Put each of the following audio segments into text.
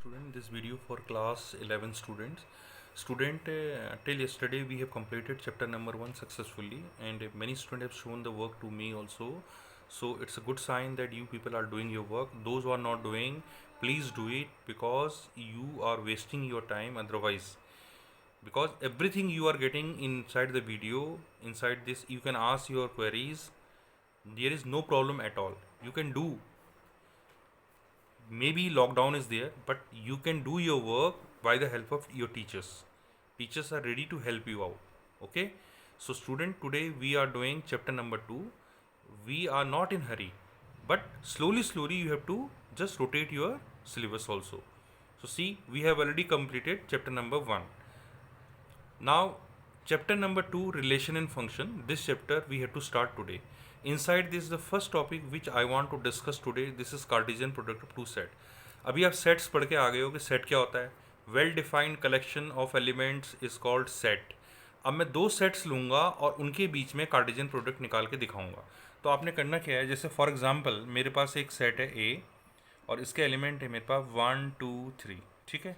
student, this video for class 11 students. Till yesterday we have completed chapter number 1 successfully, and many students have shown the work to me also. So it's a good sign that you people are doing your work. Those who are not doing, please do it, because you are wasting your time otherwise. Because everything you are getting inside the video, inside this, you can ask your queries. There is no problem at all. You can do. Maybe lockdown is there, but you can do your work by the help of your teachers are ready to help you out. Okay, so student, today we are doing chapter number 2. We are not in hurry, but slowly you have to just rotate your syllabus also. So see, we have already completed chapter number 1. Now chapter number 2, relation and function. This chapter we have to start today. Inside this, the first topic which I want to discuss today, this is Cartesian product of two set. अभी आप sets पढ़ के आ गए हो कि set क्या होता है. Well defined collection of elements is called set. अब मैं दो सेट्स लूँगा और उनके बीच में कार्टेशियन प्रोडक्ट निकाल के दिखाऊंगा. तो आपने करना क्या है, जैसे फॉर एग्जांपल मेरे पास एक सेट है ए और इसके एलिमेंट है मेरे पास 1 2 3, ठीक है.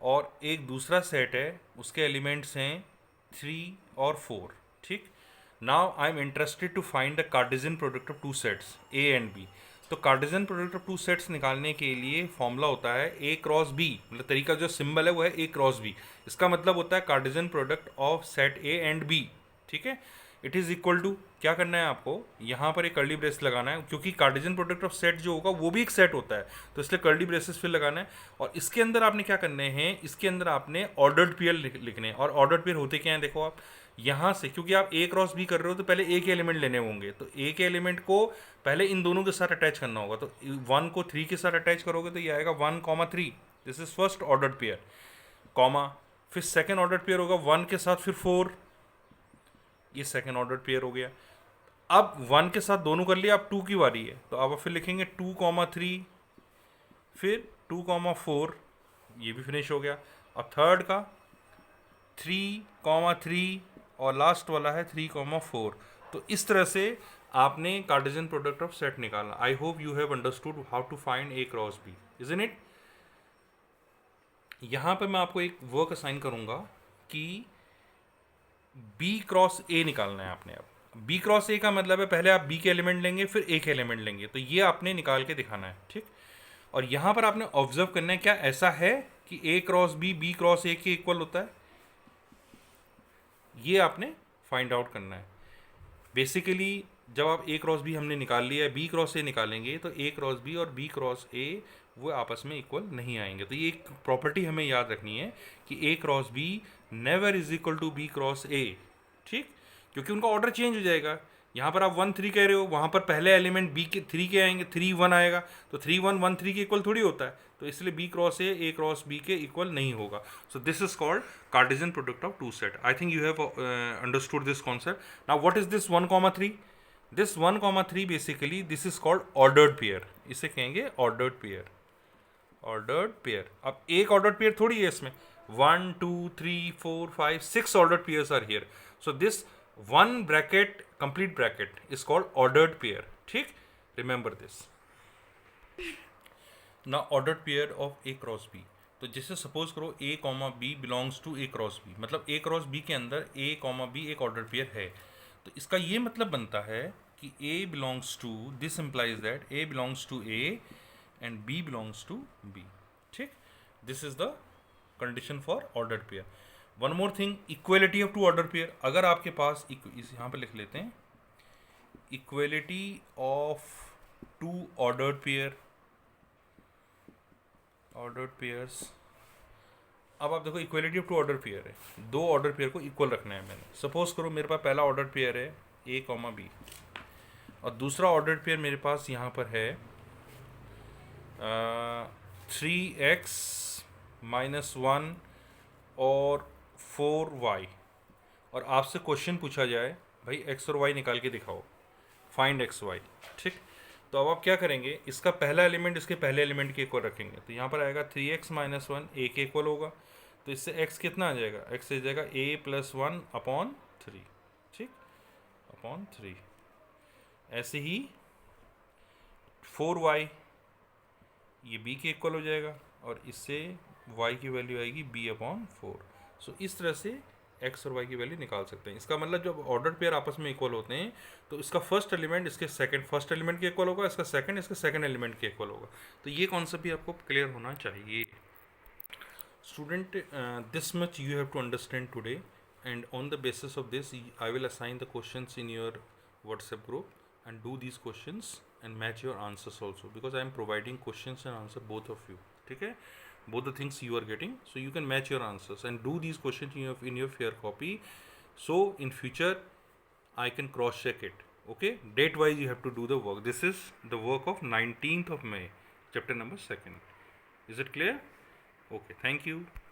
और एक दूसरा सेट है, उसके एलिमेंट्स हैं 3 और 4, ठीक. Now I am interested to find the Cartesian product of two sets A and B. तो Cartesian product of two sets निकालने के लिए फॉर्मूला होता है ए क्रॉस बी. मतलब तरीका जो सिंबल है वो है ए क्रॉस बी. इसका मतलब होता है Cartesian product of set A and B, ठीक है. इट इज़ इक्वल टू, क्या करना है आपको, यहाँ पर एक कर्ली ब्रेस लगाना है, क्योंकि कार्टेशियन प्रोडक्ट ऑफ सेट जो होगा वो भी एक सेट होता है, तो इसलिए कर्ली ब्रेसेस फिर लगाना है. और इसके अंदर आपने क्या करने हैं, इसके अंदर आपने ऑर्डर्ड पेयर लिखने हैं. और ऑर्डर्ड पेयर होते क्या हैं, देखो आप यहाँ से, क्योंकि आप ए क्रॉस बी कर रहे हो तो पहले ए के एलिमेंट लेने होंगे, तो ए के एलिमेंट को पहले इन दोनों के साथ अटैच करना होगा. तो 1 को 3 के साथ अटैच करोगे तो ये आएगा 1, 3. This is first ordered pair, comma. फिर सेकेंड ऑर्डर्ड पेयर होगा 1 के साथ फिर 4, ये सेकेंड ऑर्डर पेयर हो गया. अब 1 के साथ दोनों कर लिया, अब 2 की बारी है, तो अब फिर लिखेंगे 2, 3, फिर 2, 4, ये भी फिनिश हो गया. अब थर्ड का 3, 3 और लास्ट वाला है 3, 4. तो इस तरह से आपने कार्टेशियन प्रोडक्ट ऑफ सेट निकालना. I hope you have understood how to find A cross B, isn't it. यहाँ पे मैं आपको एक वर्क असाइन करूँगा कि बी क्रॉस ए निकालना है आपने. अब बी क्रॉस ए का मतलब है पहले आप बी के एलिमेंट लेंगे फिर ए के एलिमेंट लेंगे, तो ये आपने निकाल के दिखाना है, ठीक. और यहाँ पर आपने ऑब्जर्व करना है, क्या ऐसा है कि ए क्रॉस बी क्रॉस ए के इक्वल होता है, ये आपने फाइंड आउट करना है. बेसिकली जब आप ए क्रॉस बी हमने निकाल लिया है, बी क्रॉस ए निकालेंगे तो ए क्रॉस बी और बी क्रॉस ए वो आपस में इक्वल नहीं आएंगे. तो ये एक प्रॉपर्टी हमें याद रखनी है कि A cross B never is equal to B cross A, ठीक. क्योंकि उनका ऑर्डर चेंज हो जाएगा. यहाँ पर आप 1 3 कह रहे हो, वहाँ पर पहले एलिमेंट बी के 3 के आएंगे, 3 1 आएगा, तो 3 1 1 3 के इक्वल थोड़ी होता है. तो इसलिए B cross A cross B के इक्वल नहीं होगा. So this is called Cartesian product of two set. I think you have understood this concept. Now what is this 1, 3? This 1, 3 basically this is called ordered pair. इसे कहेंगे ordered pair, ordered pair. अब एक ordered pair थोड़ी है इसमें, 1 2 3 4 5 6 ordered pairs are here. So this one bracket, complete bracket is called ordered pair, ठीक. Remember this. ना ordered pair of A cross B. तो जैसे सपोज करो A comma B belongs to A cross B, मतलब A cross B के अंदर A comma B एक ordered pair है. तो इसका ये मतलब बनता है कि A belongs to, this implies that A belongs to A and B belongs to B, ठीक. This is the condition for ordered pair. One more thing, equality of two ordered pair. अगर आपके पास इस यहाँ पे लिख लेते हैं, equality of two ordered pairs. अब आप देखो equality of two order pair है, दो ऑर्डर पेयर को इक्वल रखना है मैंने. सपोज करो मेरे पास पहला ऑर्डर पेयर है ए कॉमा बी, और दूसरा ऑर्डर पेयर मेरे पास यहाँ पर है 3x - 1 और 4y. और आपसे क्वेश्चन पूछा जाए भाई x और y निकाल के दिखाओ, फाइंड x y, ठीक. तो अब आप क्या करेंगे, इसका पहला एलिमेंट इसके पहले एलिमेंट के इक्वल रखेंगे, तो यहाँ पर आएगा 3x - 1 a के इक्वल होगा. तो इससे x कितना आ जाएगा, x आ जाएगा a + 1/3, ठीक, अपॉन 3. ऐसे ही 4y ये b के इक्वल हो जाएगा, और इससे y की वैल्यू आएगी b/4। सो इस तरह से x और y की वैल्यू निकाल सकते हैं। इसका मतलब जब ऑर्डर पेयर आपस में इक्वल होते हैं तो इसका फर्स्ट एलिमेंट इसके फर्स्ट एलिमेंट के इक्वल होगा, इसका सेकंड इसके सेकंड एलिमेंट के इक्वल होगा। तो ये कॉन्सेप्ट भी आपको क्लियर होना चाहिए। Student, this much you have to understand today, and on the basis of this, I will assign the questions in your WhatsApp group and do these questions and match your answers also, because I am providing questions and answer both of you. Okay, both the things you are getting, so you can match your answers and do these questions in your fair copy. So in future, I can cross check it. Okay, date wise you have to do the work. This is the work of 19th of May, chapter number 2nd. Is it clear? Okay, thank you.